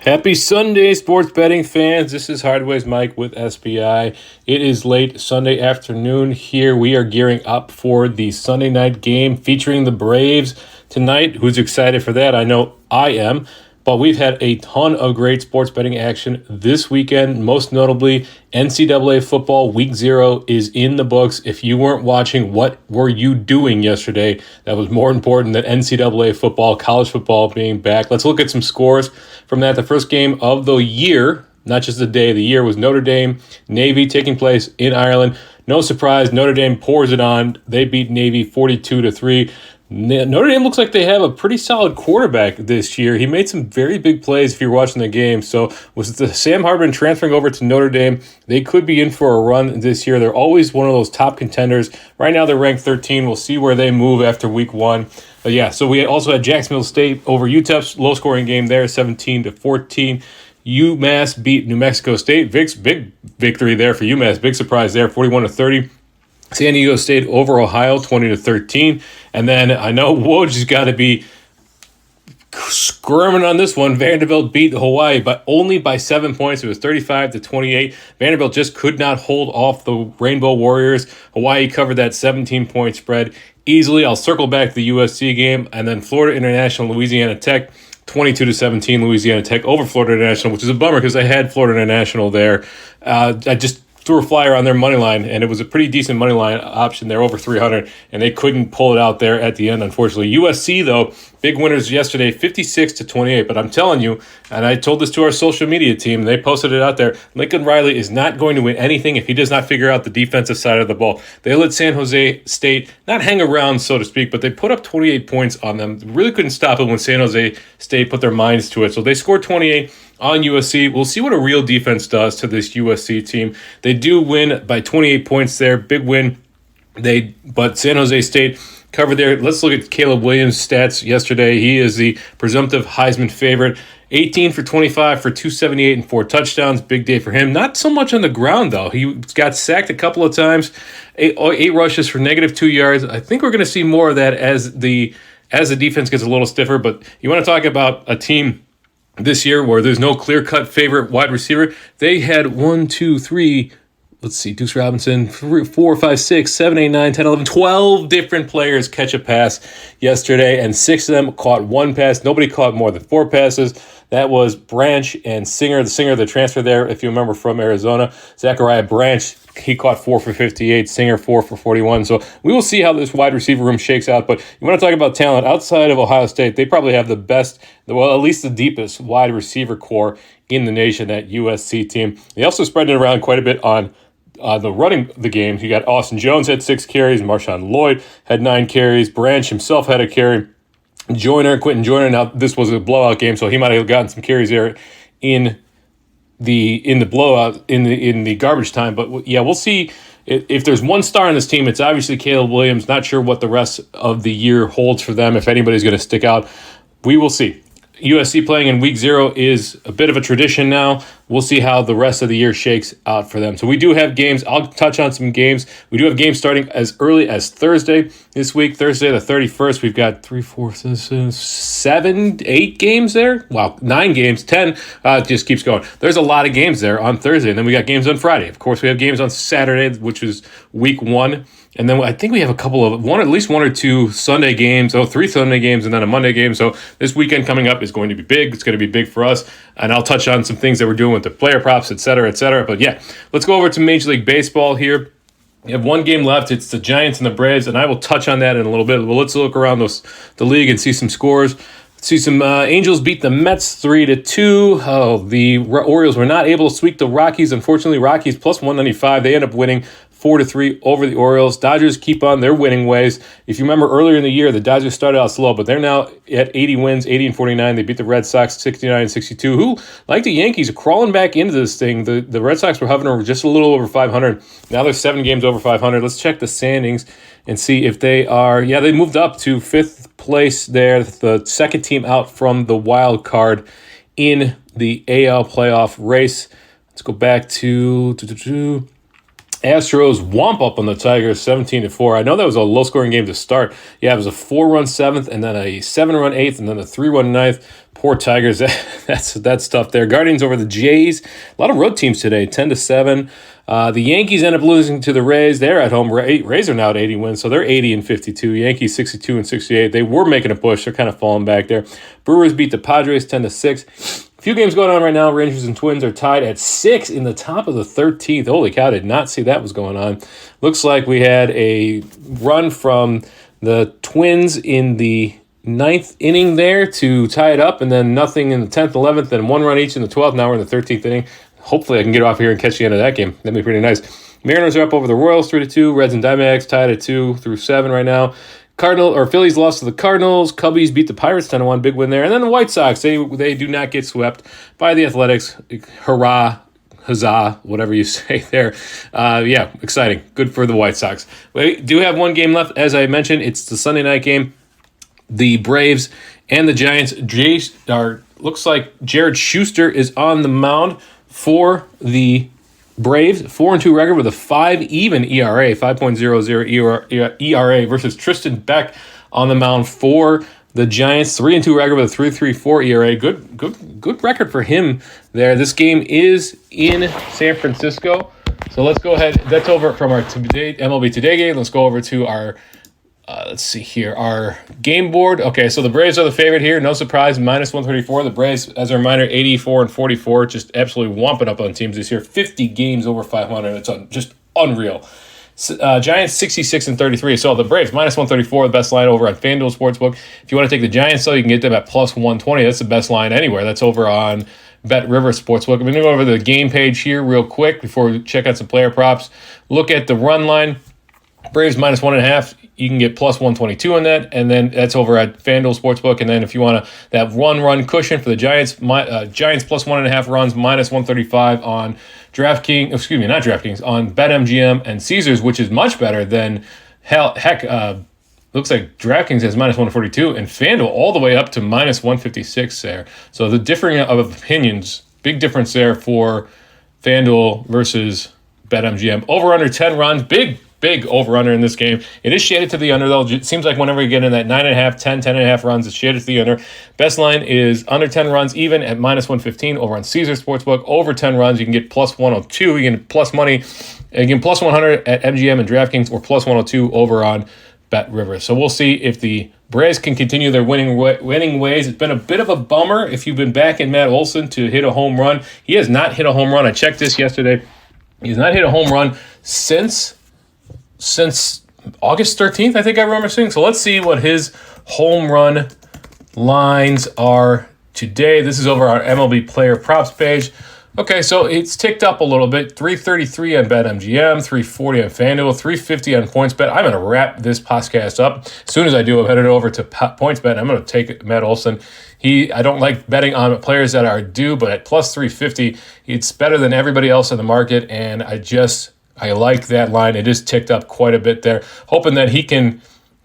Happy Sunday, sports betting fans. This is Hardways Mike with SBI. It is late Sunday afternoon here. We are gearing up for the Sunday night game featuring the Braves tonight. Who's excited for that? I know I am. But we've had a ton of great sports betting action this weekend. Most notably, NCAA football week 0 is in the books. If you weren't watching, what were you doing yesterday? That was more important than NCAA football, college football being back. Let's look at some scores from that. The first game of the year, not just the day of the year, was Notre Dame, Navy, taking place in Ireland. No surprise, Notre Dame pours it on. They beat Navy 42-3. Notre Dame looks like they have a pretty solid quarterback this year. He made some very big plays if you're watching the game. So with the Sam Hartman transferring over to Notre Dame, they could be in for a run this year. They're always one of those top contenders. Right now they're ranked 13. We'll see where they move after week 1. But yeah, so we also had Jacksonville State over UTEP's low-scoring game there, 17-14. UMass beat New Mexico State. Big victory there for UMass. Big surprise there, 41-30. San Diego State over Ohio, 20-13. And then I know Woj has got to be squirming on this one. Vanderbilt beat Hawaii, but only by 7 points. It was 35-28. Vanderbilt just could not hold off the Rainbow Warriors. Hawaii covered that 17-point spread easily. I'll circle back to the USC game. And then Florida International, Louisiana Tech, 22-17. Louisiana Tech over Florida International, which is a bummer because I had Florida International there. I just threw a flyer on their money line, and it was a pretty decent money line option there, over 300, and they couldn't pull it out there at the end, unfortunately. USC, though, big winners yesterday, 56-28, but I'm telling you, and I told this to our social media team, they posted it out there, Lincoln Riley is not going to win anything if he does not figure out the defensive side of the ball. They let San Jose State not hang around, so to speak, but they put up 28 points on them. Really couldn't stop it when San Jose State put their minds to it, so they scored 28 on USC. We'll see what a real defense does to this USC team. They do win by 28 points there. Big win. But San Jose State covered there. Let's look at Caleb Williams' stats yesterday. He is the presumptive Heisman favorite. 18 for 25 for 278 and 4 touchdowns. Big day for him. Not so much on the ground, though. He got sacked a couple of times. Eight rushes for -2 yards. I think we're going to see more of that as the defense gets a little stiffer. But you want to talk about a team this year where there's no clear-cut favorite wide receiver. They had 1, 2, 3, let's see, Deuce Robinson, 4, 5, 6, 7, 8, 9, 10, 11, 12 different players catch a pass yesterday, and 6 of them caught one pass. Nobody caught more than 4 passes. That was Branch and Singer, the transfer there, if you remember, from Arizona. Zachariah Branch, he caught 4 for 58, Singer 4 for 41. So we will see how this wide receiver room shakes out. But you want to talk about talent outside of Ohio State, they probably have the best, well, at least the deepest wide receiver core in the nation, that USC team. They also spread it around quite a bit on the running the game. You got Austin Jones had 6 carries, Marshawn Lloyd had 9 carries, Branch himself had a carry. Quentin Joyner. Now this was a blowout game, so he might have gotten some carries there in the blowout in the garbage time. But yeah, we'll see. If there's one star on this team, it's obviously Caleb Williams. Not sure what the rest of the year holds for them. If anybody's going to stick out, we will see. USC playing in week 0 is a bit of a tradition now. We'll see how the rest of the year shakes out for them. So we do have games. I'll touch on some games. We do have games starting as early as Thursday this week. Thursday the 31st, we've got 3, 4, 7, 8 games there. Wow, 9 games, 10. It just keeps going. There's a lot of games there on Thursday. And then we got games on Friday. Of course, we have games on Saturday, which is week 1. And then I think we have at least 1 or 2 Sunday games, 3 Sunday games, and then a Monday game. So this weekend coming up is going to be big. It's going to be big for us. And I'll touch on some things that we're doing with the player props, et cetera, et cetera. But yeah, let's go over to Major League Baseball here. We have one game left. It's the Giants and the Braves, and I will touch on that in a little bit. Well, let's look around the league and see some scores. See some Angels beat the Mets 3-2. Oh, the Orioles were not able to sweep the Rockies. Unfortunately, Rockies plus 195. They end up winning 4-3 over the Orioles. Dodgers keep on their winning ways. If you remember earlier in the year, the Dodgers started out slow, but they're now at 80 wins, 80-49. They beat the Red Sox 69-62, who, like the Yankees, are crawling back into this thing. The Red Sox were hovering over just a little over 500. Now they're 7 games over 500. Let's check the standings and see if they are. Yeah, they moved up to 5th place there, the second team out from the wild card in the AL playoff race. Let's go back to Astros womp up on the Tigers 17-4. I know that was a low-scoring game to start. Yeah, it was a 4-run 7th, and then a 7-run 8th, and then a 3-run 9th. Poor Tigers. That's tough there. Guardians over the Jays. A lot of road teams today, 10-7. The Yankees end up losing to the Rays. They're at home. Rays are now at 80 wins, so they're 80-52. Yankees 62-68. They were making a push. They're kind of falling back there. Brewers beat the Padres 10-6. A few games going on right now. Rangers and Twins are tied at 6 in the top of the 13th. Holy cow, did not see that was going on. Looks like we had a run from the Twins in the 9th inning there to tie it up, and then nothing in the 10th, 11th, and 1 run each in the 12th. Now we're in the 13th inning. Hopefully I can get off here and catch the end of that game. That'd be pretty nice. Mariners are up over the Royals 3-2. Reds and Diamondbacks tied at 2-7 right now. Phillies lost to the Cardinals. Cubbies beat the Pirates 10-1, big win there. And then the White Sox, they do not get swept by the Athletics. Hurrah, huzzah, whatever you say there. Yeah, exciting. Good for the White Sox. We do have one game left. As I mentioned, it's the Sunday night game. The Braves and the Giants. Looks like Jared Schuster is on the mound for the Braves, 4-2 record with a 5-even ERA, 5.00 ERA versus Tristan Beck on the mound for the Giants, 3-2 record with a 3.34 ERA. Good record for him there. This game is in San Francisco. So let's go ahead. That's over from our MLB Today game. Let's go over to our let's see here, our game board. Okay, so the Braves are the favorite here. No surprise, -134. The Braves, as a reminder, 84-44, just absolutely womping up on teams this year. 50 games over 500. It's just unreal. Giants 66-33. So the Braves -134, the best line over on FanDuel Sportsbook. If you want to take the Giants, though, you can get them at +120. That's the best line anywhere. That's over on Bet River Sportsbook. I'm going to go over the game page here real quick before we check out some player props. Look at the run line. Braves -1.5. You can get +122 on that, and then that's over at FanDuel Sportsbook. And then if you want that run cushion for the Giants, Giants +1.5 runs, -135 on DraftKings. Excuse me, not DraftKings, on BetMGM and Caesars, which is much better than looks like DraftKings has -142 and FanDuel all the way up to -156 there. So the differing of opinions, big difference there for FanDuel versus BetMGM. Over under 10 runs, big over-under in this game. It is shaded to the under, though. It seems like whenever you get in that 9.5, 10.5 runs, it's shaded to the under. Best line is under 10 runs, even at -115 over on Caesar Sportsbook. Over 10 runs, you can get +102. You can get plus money. You can +100 at MGM and DraftKings, or +102 over on Bet River. So we'll see if the Braves can continue their winning ways. It's been a bit of a bummer if you've been backing Matt Olson to hit a home run. He has not hit a home run. I checked this yesterday. He's not hit a home run since August 13th, I think I remember seeing. So let's see what his home run lines are today. This is over our MLB player props page. Okay, so it's ticked up a little bit. 333 on BetMGM, 340 on FanDuel, 350 on PointsBet. I'm going to wrap this podcast up. As soon as I do, I'm headed over to PointsBet. I'm going to take Matt Olson. I don't like betting on players that are due, but at +350, it's better than everybody else in the market, and I like that line. It is ticked up quite a bit there. Hoping that he can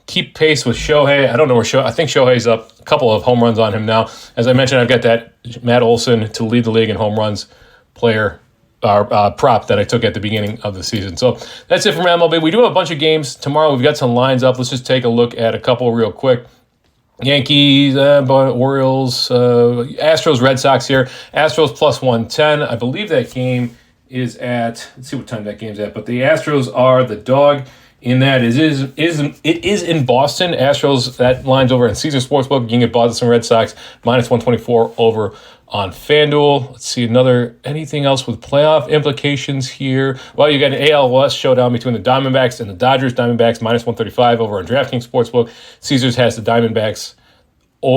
keep pace with Shohei. I don't know where I think Shohei's up a couple of home runs on him now. As I mentioned, I've got that Matt Olson to lead the league in home runs player prop that I took at the beginning of the season. So that's it from MLB. We do have a bunch of games tomorrow. We've got some lines up. Let's just take a look at a couple real quick. Yankees, Orioles, Astros, Red Sox here. Astros +110. I believe that game is at, let's see what time that game's at, but the Astros are the dog in that. It is in Boston. Astros, that line's over in Caesar Sportsbook. You can get Boston Red Sox -124 over on FanDuel. Let's see anything else with playoff implications here. Well, you got an AL West showdown between the Diamondbacks and the Dodgers. Diamondbacks -135 over on DraftKings Sportsbook. Caesars has the Diamondbacks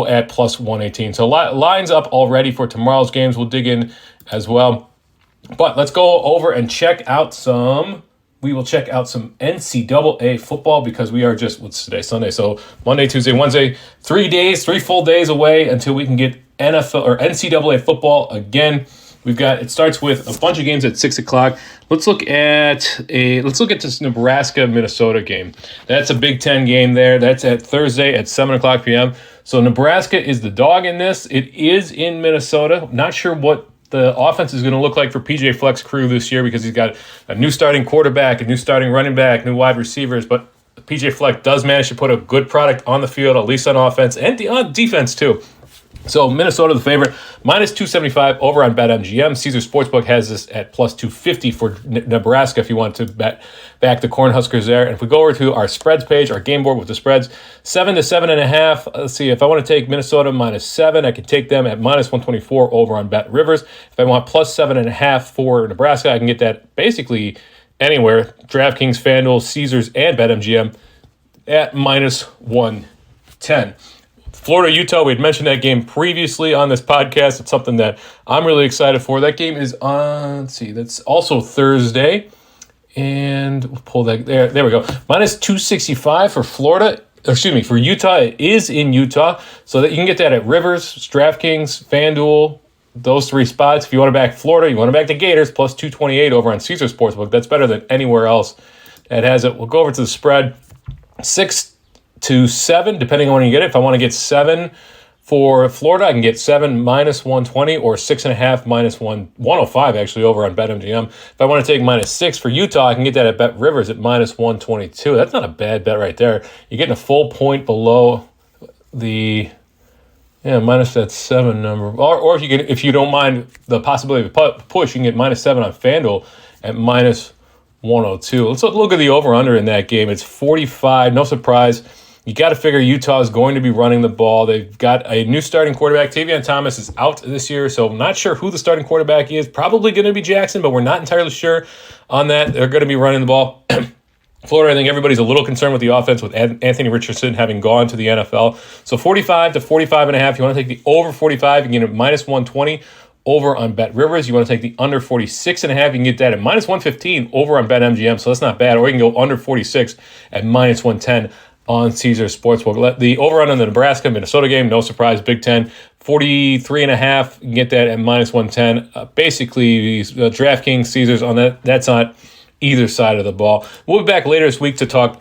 at +118. So lines up already for tomorrow's games. We'll dig in as well. But let's go over and we will check out some NCAA football, because we are just, what's today, Sunday? So Monday, Tuesday, Wednesday, 3 full days away until we can get NFL or NCAA football again. It starts with a bunch of games at 6:00. Let's look at this Nebraska-Minnesota game. That's a Big Ten game there. That's at Thursday at 7:00 p.m. So Nebraska is the dog in this. It is in Minnesota. Not sure what the offense is going to look like for PGA Fleck's crew this year, because he's got a new starting quarterback, a new starting running back, new wide receivers, but PGA Fleck does manage to put a good product on the field, at least on offense and on defense too. So Minnesota the favorite, minus 275 over on BetMGM. Caesar Sportsbook has this at plus 250 for Nebraska if you want to back the Cornhuskers there. And if we go over to our spreads page, our game board with the spreads, 7 to 7.5. Let's see, if I want to take Minnesota minus 7, I can take them at minus 124 over on Bet Rivers. If I want plus 7.5 for Nebraska, I can get that basically anywhere. DraftKings, FanDuel, Caesars, and BetMGM at minus 110. Florida, Utah, we had mentioned that game previously on this podcast. It's something that I'm really excited for. That game is on, let's see, that's also Thursday. And we'll pull that, there we go. Minus 265 for Florida, for Utah. It is in Utah. So that you can get that at Rivers, DraftKings, FanDuel, those three spots. If you want to back Florida, you want to back the Gators, plus 228 over on Caesar Sportsbook. That's better than anywhere else that has it. We'll go over to the spread. 6 to 7, depending on when you get it. If I want to get 7 for Florida, I can get 7 minus 120 or 6.5 minus 105 actually over on BetMGM. If I want to take minus 6 for Utah, I can get that at Bet Rivers at minus 122. That's not a bad bet right there. You're getting a full point below the minus that 7 number. Or if you don't mind the possibility of push, you can get minus 7 on FanDuel at minus 102. Let's look at the over-under in that game. It's 45. No surprise. You got to figure Utah is going to be running the ball. They've got a new starting quarterback. Tavion Thomas is out this year, so I'm not sure who the starting quarterback is. Probably going to be Jackson, but we're not entirely sure on that. They're going to be running the ball. Florida, I think everybody's a little concerned with the offense with Anthony Richardson having gone to the NFL. So 45 to 45.5. You want to take the over 45, you can get it minus 120 over on Bet Rivers. You want to take the under 46.5, you can get that at minus 115 over on BetMGM, so that's not bad. Or you can go under 46 at minus 110 on Caesar Sportsbook. The over-under on the Nebraska-Minnesota game, no surprise, Big Ten, 43.5. You can get that at minus 110. Basically, DraftKings, Caesars on that. That's not either side of the ball. We'll be back later this week to talk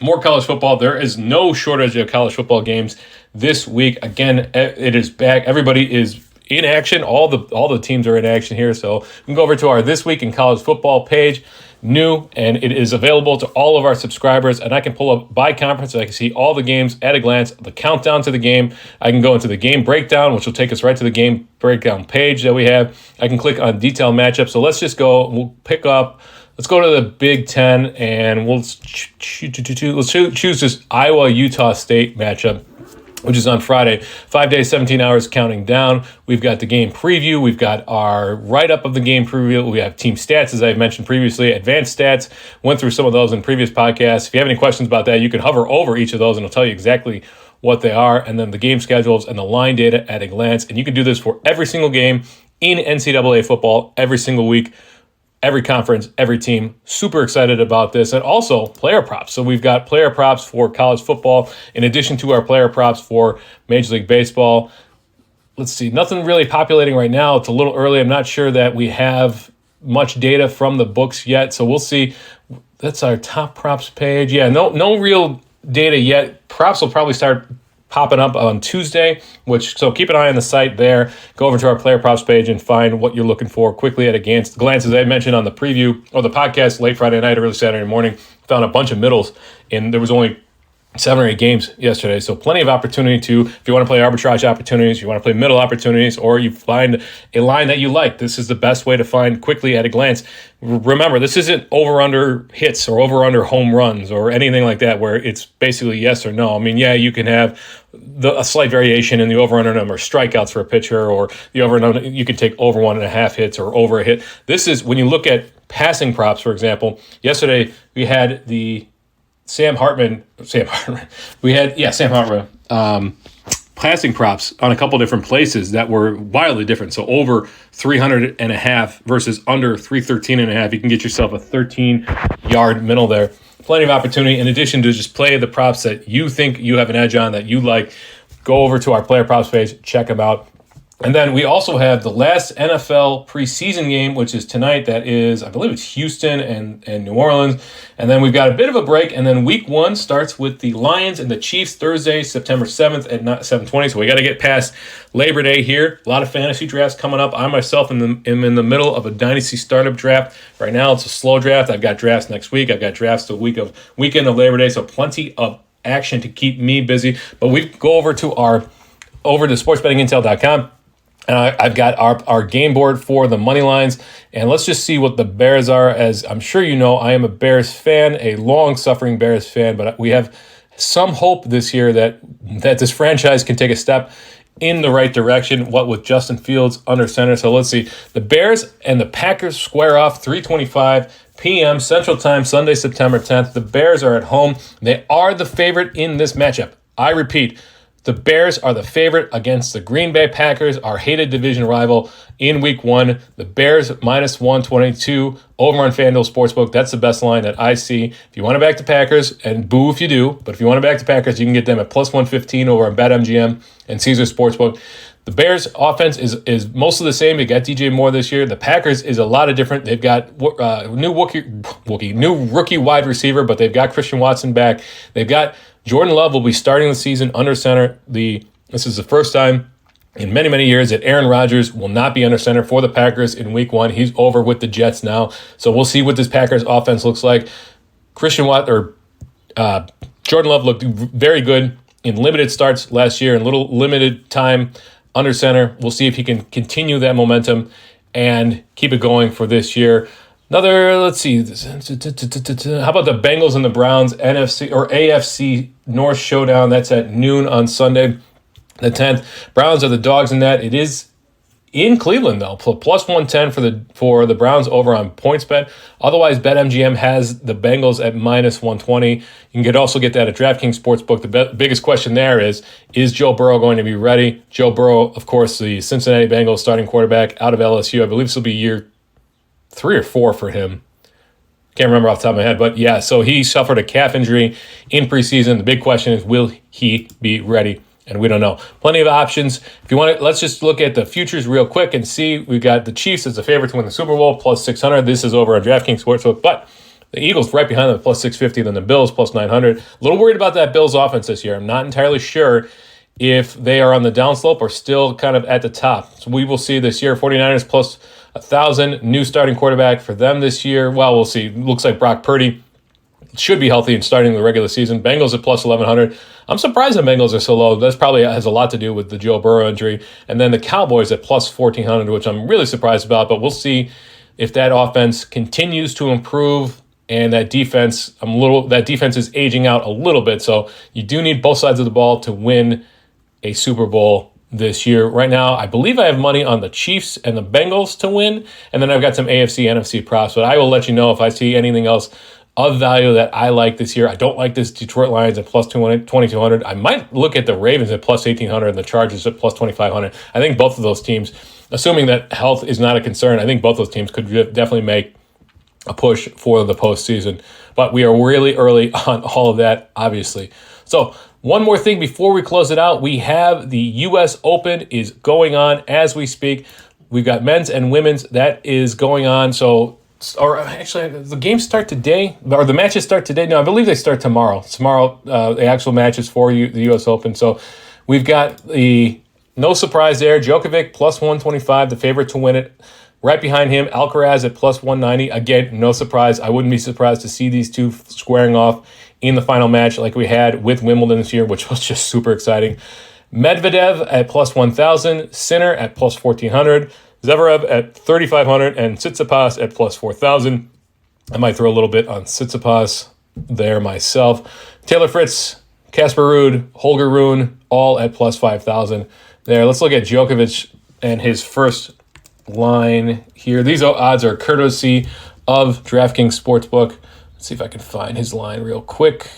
more college football. There is no shortage of college football games this week. Again, it is back. Everybody is in action. All the teams are in action here. So we can go over to our This Week in College Football page. New, and it is available to all of our subscribers, and I can pull up by conference so I can see all the games at a glance, the countdown to the game. I can go into the game breakdown, which will take us right to the game breakdown page that we have. I can click on detailed matchups. So let's just go, let's go to the Big Ten, and let's choose this Iowa-Utah State matchup, which is on Friday. 5 days, 17 hours counting down. We've got the game preview. We've got our write-up of the game preview. We have team stats, as I've mentioned previously. Advanced stats. Went through some of those in previous podcasts. If you have any questions about that, you can hover over each of those, and it'll tell you exactly what they are. And then the game schedules and the line data at a glance. And you can do this for every single game in NCAA football every single week. Every conference, every team, super excited about this. And also player props. So we've got player props for college football in addition to our player props for Major League Baseball. Let's see, nothing really populating right now. It's a little early. I'm not sure that we have much data from the books yet. So we'll see. That's our top props page. Yeah, no real data yet. Props will probably start popping up on Tuesday, so keep an eye on the site there. Go over to our player props page and find what you're looking for quickly at a glance. As I mentioned on the preview or the podcast late Friday night, early Saturday morning, found a bunch of middles, and there was only 7 or 8 games yesterday, so plenty of opportunity if you want to play arbitrage opportunities, you want to play middle opportunities, or you find a line that you like. This is the best way to find quickly at a glance. Remember, this isn't over-under hits or over-under home runs or anything like that where it's basically yes or no. I mean, yeah, you can have a slight variation in the over-under number, strikeouts for a pitcher, or the over-under, you can take over 1.5 hits or over a hit. This is, when you look at passing props, for example, yesterday we had the Sam Hartman. We had, Sam Hartman passing props on a couple different places that were wildly different. So over 300.5 versus under 313.5. You can get yourself a 13-yard middle there. Plenty of opportunity. In addition to just play the props that you think you have an edge on, that you like, go over to our player props page, check them out. And then we also have the last NFL preseason game, which is tonight. That is, I believe it's Houston and New Orleans. And then we've got a bit of a break. And then week 1 starts with the Lions and the Chiefs Thursday, September 7th at 7:20. So we got to get past Labor Day here. A lot of fantasy drafts coming up. I myself am in the middle of a dynasty startup draft. Right now it's a slow draft. I've got drafts next week. I've got drafts the weekend of Labor Day. So plenty of action to keep me busy. But we go over to sportsbettingintel.com. And I've got our game board for the money lines. And let's just see what the Bears are. As I'm sure you know, I am a Bears fan, a long-suffering Bears fan. But we have some hope this year that this franchise can take a step in the right direction, what with Justin Fields under center. So let's see. The Bears and the Packers square off 3:25 p.m. Central Time, Sunday, September 10th. The Bears are at home. They are the favorite in this matchup. I repeat, the Bears are the favorite against the Green Bay Packers, our hated division rival, in Week 1. The Bears minus 122 over on FanDuel Sportsbook. That's the best line that I see. If you want to back the Packers, and boo if you do, but if you want to back the Packers, you can get them at plus 115 over on BetMGM and Caesar Sportsbook. The Bears' offense is mostly the same. They got DJ Moore this year. The Packers is a lot of different. They've got new rookie wide receiver, but they've got Christian Watson back. They've got Jordan Love will be starting the season under center. This is the first time in many, many years that Aaron Rodgers will not be under center for the Packers in Week 1. He's over with the Jets now. So we'll see what this Packers offense looks like. Jordan Love looked very good in limited starts last year and little limited time under center. We'll see if he can continue that momentum and keep it going for this year. Let's see. How about the Bengals and the Browns NFC or AFC North showdown? That's at noon on Sunday, the 10th. Browns are the dogs in that. It is in Cleveland though, plus 110 for the Browns over on PointsBet. Otherwise, BetMGM has the Bengals at minus 120. You can also get that at DraftKings Sportsbook. The biggest question there is Joe Burrow going to be ready? Joe Burrow, of course, the Cincinnati Bengals starting quarterback out of LSU. I believe this will be year 3 or 4 for him. Can't remember off the top of my head, but yeah, so he suffered a calf injury in preseason. The big question is, will he be ready? And we don't know. Plenty of options. If you want to, let's just look at the futures real quick and see. We've got the Chiefs as the favorite to win the Super Bowl, plus 600. This is over on DraftKings Sportsbook, but the Eagles right behind them, plus 650, then the Bills, plus 900. A little worried about that Bills offense this year. I'm not entirely sure if they are on the downslope or still kind of at the top. So we will see this year. 49ers plus 1,000, new starting quarterback for them this year. Well, we'll see. Looks like Brock Purdy should be healthy and starting the regular season. Bengals at plus 1,100. I'm surprised the Bengals are so low. That's probably has a lot to do with the Joe Burrow injury. And then the Cowboys at plus 1,400, which I'm really surprised about. But we'll see if that offense continues to improve. And that defense, that defense is aging out a little bit. So you do need both sides of the ball to win a Super Bowl this year. Right now, I believe I have money on the Chiefs and the Bengals to win. And then I've got some AFC, NFC props. But I will let you know if I see anything else of value that I like this year. I don't like this Detroit Lions at plus 2,200. I might look at the Ravens at plus 1,800 and the Chargers at plus 2,500. I think both of those teams, assuming that health is not a concern, I think both those teams could definitely make a push for the postseason. But we are really early on all of that, obviously. So one more thing before we close it out. We have the U.S. Open is going on as we speak. We've got men's and women's that is going on. So, or actually, the games start today, or the matches start today. No, I believe they start tomorrow. Tomorrow, the actual matches for the U.S. Open. So we've got no surprise there. Djokovic plus 125, the favorite to win it. Right behind him, Alcaraz at plus 190. Again, no surprise. I wouldn't be surprised to see these two squaring off in the final match like we had with Wimbledon this year, which was just super exciting. Medvedev at plus 1,000. Sinner at plus 1,400. Zverev at 3,500. And Tsitsipas at plus 4,000. I might throw a little bit on Tsitsipas there myself. Taylor Fritz, Casper Ruud, Holger Rune, all at plus 5,000 there. Let's look at Djokovic and his first line here. These odds are courtesy of DraftKings Sportsbook. Let's see if I can find his line real quick.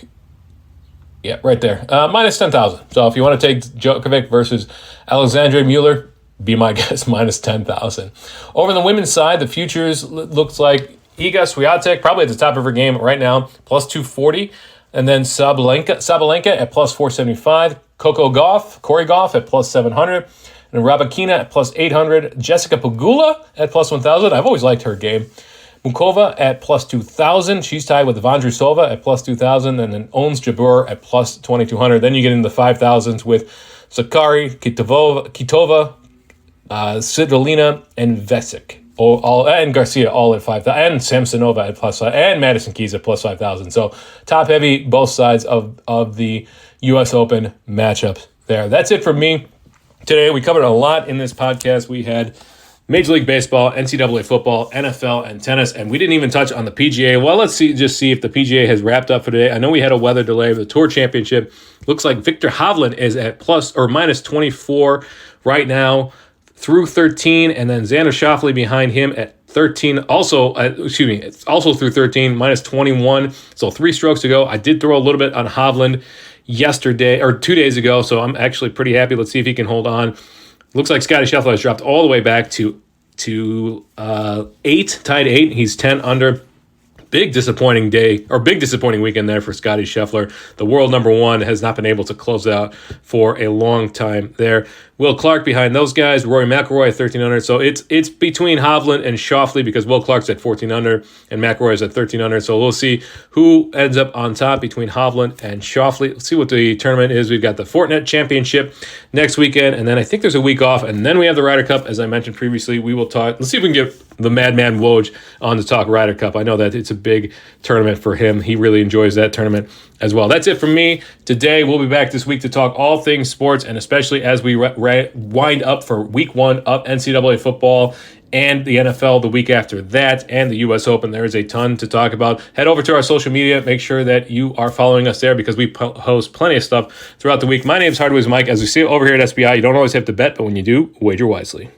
Yeah, right there. Minus 10,000. So if you want to take Djokovic versus Alexandre Mueller, be my guess, minus 10,000. Over on the women's side, the futures looks like Iga Swiatek, probably at the top of her game right now, plus 240. And then Sabalenka at plus 475. Corey Goff at plus 700. And Rabakina at plus 800. Jessica Pegula at plus 1,000. I've always liked her game. Mukova at plus 2,000. She's tied with Vondrousova at plus 2,000. And then Ons Jabeur at plus 2,200. Then you get into the 5,000s with Sakari, Kitova, Sidrolina, and Vesic. And Garcia all at 5,000, and Samsonova at plus 5,000, and Madison Keys at plus 5,000. So top heavy, both sides of the U.S. Open matchups there. That's it for me today. We covered a lot in this podcast. We had Major League Baseball, NCAA football, NFL, and tennis, and we didn't even touch on the PGA. Well, let's see if the PGA has wrapped up for today. I know we had a weather delay of the Tour Championship. Looks like Victor Hovland is at plus or minus 24 right now through 13, and then Xander Schauffele behind him at 13. It's also through 13, minus 21. So 3 strokes to go. I did throw a little bit on Hovland yesterday or 2 days ago, so I'm actually pretty happy. Let's see if he can hold on. Looks like Scotty Scheffler has dropped all the way back to 8, tied 8. He's 10 under. Big disappointing weekend there for Scotty Scheffler. The world number 1 has not been able to close out for a long time there. Will Clark behind those guys. Rory McIlroy at 13 under. So it's between Hovland and Schauffele because Will Clark's at 14 under and McIlroy is at 13 under. So we'll see who ends up on top between Hovland and Schauffele. Let's see what the tournament is. We've got the Fortinet Championship next weekend, and then I think there's a week off, and then we have the Ryder Cup, as I mentioned previously. We will talk. Let's see if we can get the Madman Woj on to talk Ryder Cup. I know that it's a big tournament for him. He really enjoys that tournament as well. That's it from me today. We'll be back this week to talk all things sports, and especially as we wind up for week 1 of NCAA football and the NFL the week after that, and the U.S. Open. There is a ton to talk about. Head over to our social media. Make sure that you are following us there because we post plenty of stuff throughout the week. My name is Hardways Mike. As we see over here at SBI, you don't always have to bet, but when you do, wager wisely.